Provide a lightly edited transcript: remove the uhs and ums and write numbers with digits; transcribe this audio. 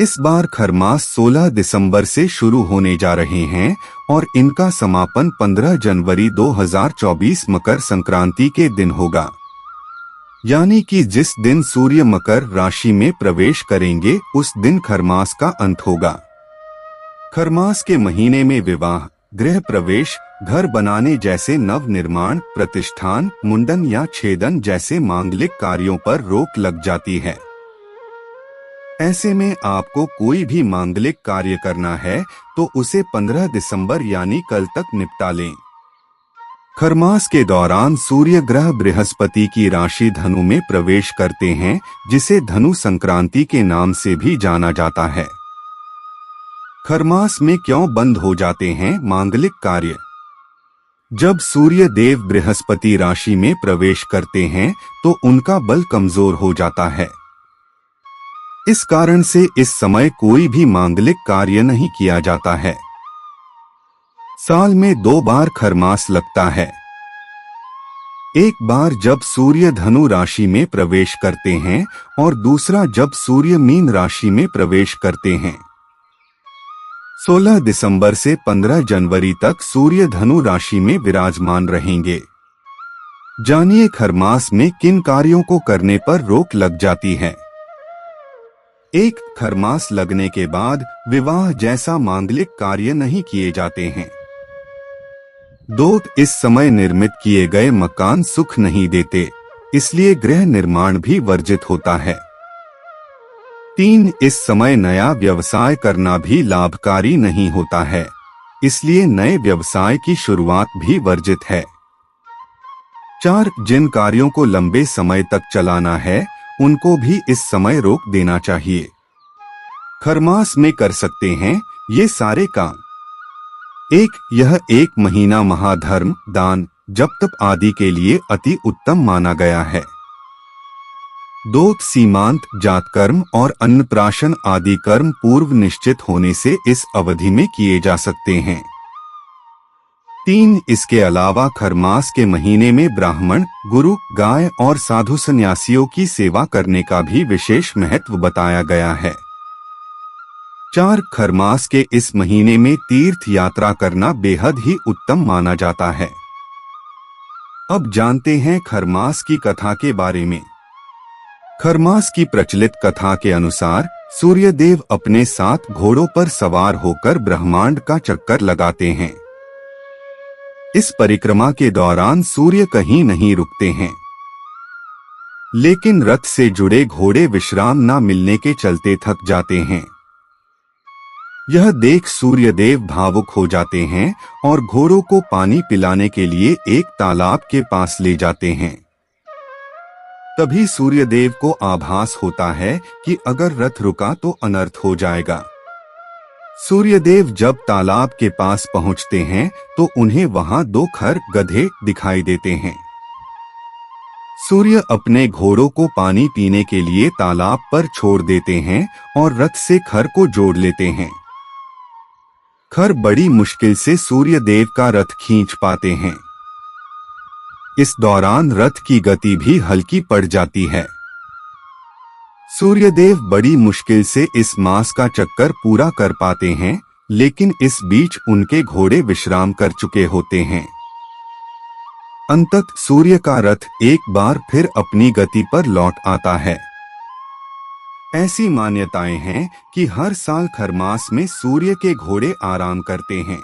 इस बार खरमास 16 दिसंबर से शुरू होने जा रहे हैं और इनका समापन 15 जनवरी 2024 मकर संक्रांति के दिन होगा। यानी कि जिस दिन सूर्य मकर राशि में प्रवेश करेंगे उस दिन खरमास का अंत होगा। खरमास के महीने में विवाह, गृह प्रवेश, घर बनाने जैसे नव निर्माण, प्रतिष्ठान, मुंडन या छेदन जैसे मांगलिक कार्यों पर रोक लग जाती है। ऐसे में आपको कोई भी मांगलिक कार्य करना है तो उसे 15 दिसंबर यानी कल तक निपटा लें। खरमास के दौरान सूर्य ग्रह बृहस्पति की राशि धनु में प्रवेश करते हैं, जिसे धनु संक्रांति के नाम से भी जाना जाता है। खरमास में क्यों बंद हो जाते हैं मांगलिक कार्य? जब सूर्य देव बृहस्पति राशि में प्रवेश करते हैं तो उनका बल कमजोर हो जाता है। इस कारण से इस समय कोई भी मांगलिक कार्य नहीं किया जाता है। साल में 2 बार खरमास लगता है। एक बार जब सूर्य धनु राशि में प्रवेश करते हैं और दूसरा जब सूर्य मीन राशि में प्रवेश करते हैं। 16 दिसंबर से 15 जनवरी तक सूर्य धनु राशि में विराजमान रहेंगे। जानिए खरमास में किन कार्यों को करने पर रोक लग जाती है। 1. खरमास लगने के बाद विवाह जैसा मांगलिक कार्य नहीं किए जाते हैं। 2. इस समय निर्मित किए गए मकान सुख नहीं देते, इसलिए गृह निर्माण भी वर्जित होता है। 3. इस समय नया व्यवसाय करना भी लाभकारी नहीं होता है, इसलिए नए व्यवसाय की शुरुआत भी वर्जित है। 4. जिन कार्यों को लंबे समय तक चलाना है उनको भी इस समय रोक देना चाहिए। खरमास में कर सकते हैं ये सारे काम। 1. यह 1 महीना महाधर्म, दान, जप तप आदि के लिए अति उत्तम माना गया है। 2. सीमांत, जातकर्म और अन्नप्राशन आदि कर्म पूर्व निश्चित होने से इस अवधि में किए जा सकते हैं। 3. इसके अलावा खरमास के महीने में ब्राह्मण, गुरु, गाय और साधु सन्यासियों की सेवा करने का भी विशेष महत्व बताया गया है। 4. खरमास के इस महीने में तीर्थ यात्रा करना बेहद ही उत्तम माना जाता है। अब जानते हैं खरमास की कथा के बारे में। खरमास की प्रचलित कथा के अनुसार सूर्यदेव अपने 7 घोड़ों पर सवार होकर ब्रह्मांड का चक्कर लगाते हैं। इस परिक्रमा के दौरान सूर्य कहीं नहीं रुकते हैं, लेकिन रथ से जुड़े घोड़े विश्राम न मिलने के चलते थक जाते हैं। यह देख सूर्यदेव भावुक हो जाते हैं और घोड़ों को पानी पिलाने के लिए एक तालाब के पास ले जाते हैं। तभी सूर्यदेव को आभास होता है कि अगर रथ रुका तो अनर्थ हो जाएगा। सूर्यदेव जब तालाब के पास पहुंचते हैं तो उन्हें वहां 2 खर गधे दिखाई देते हैं। सूर्य अपने घोड़ों को पानी पीने के लिए तालाब पर छोड़ देते हैं और रथ से खर को जोड़ लेते हैं। खर बड़ी मुश्किल से सूर्यदेव का रथ खींच पाते हैं। इस दौरान रथ की गति भी हल्की पड़ जाती है। सूर्यदेव बड़ी मुश्किल से इस मास का चक्कर पूरा कर पाते हैं, लेकिन इस बीच उनके घोड़े विश्राम कर चुके होते हैं। अंततः सूर्य का रथ एक बार फिर अपनी गति पर लौट आता है। ऐसी मान्यताएं हैं कि हर साल खरमास में सूर्य के घोड़े आराम करते हैं।